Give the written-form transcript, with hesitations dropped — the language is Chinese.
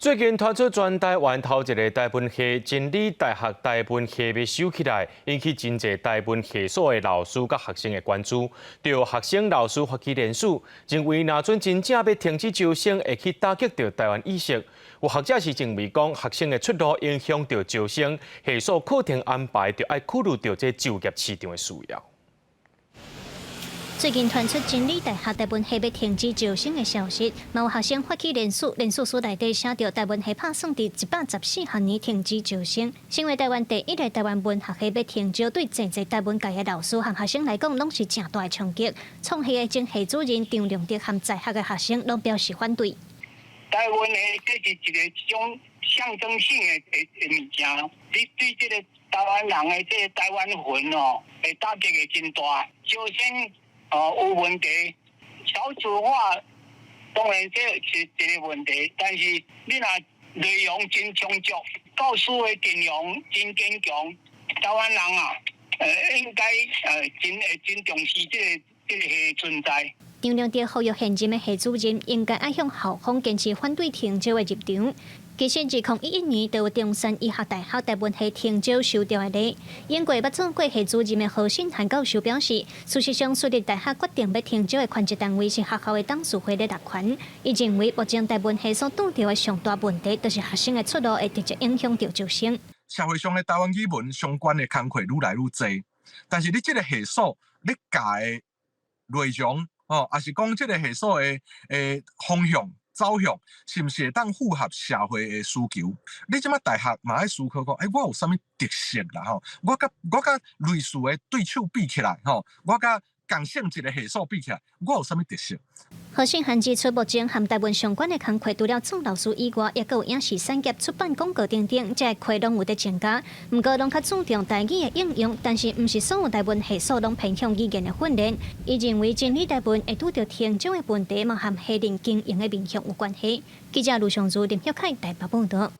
最近传出全台湾头一个台文系真理大学台文系要收起来，引起真侪台文系所的老师甲学生的关注。对学生、老师发起联署，认为若准真正要停止招生，会去打击到台湾意识。有学者是认为讲，学生的出路影响到招生，系所课程安排就要考虑到这就业市场的需要。 最近传出真理大学台文系要停止招生的消息，有学生发起联署，联署书内底写着台文系拍算伫114学年停止招生。身为台湾第一个台湾文学系要停招，对真侪台文界的老师和学生来讲，拢是正大的冲击。创系的前系主任张良德和在学的学生拢表示反对。台湾的这是一个种象征性的物件，你对这个台湾人的这个台湾魂哦，会打击的真大，招生。 有问题，少子化当然这是一个问题，但是你若内容真充足，教师的阵容真坚强，台湾人应该真重视这个存在。张良德呼吁现任的系主任应该爱向校方坚持反对停招的立场。 其实，自2011年就有中山医学大学台文系停招收掉的例。英国捌做过系主任的何信涵教授表示，事实上，私立大学决定要停招的权责单位是学校的董事会的特权。伊认为，目前台文系所遇到的上大问题，就是学生的出路会直接影响到招生。社会上的台湾语文相关的工作愈来愈多，但是你这个系所你教的内容也是讲这个系所的方向。 走向是毋是会当符合社会的需求？你即马大学嘛爱思考讲，我有啥物特色啦？吼，我甲类似的对手比起来，吼，我甲共性一个系数比起来，我有啥物特色？何信涵指出，目前和台湾相关的工作，除了做老师以外，也有影视产业、出版广告等等，这些拢有在增加。不过，拢较注重台语的应用，但是毋是所有台文系所拢偏向语言的训练。伊认为，真理台文会拄到停招的问题，嘛和系统经营的面向有关系。记者卢尚珠、林晓凯台北报道。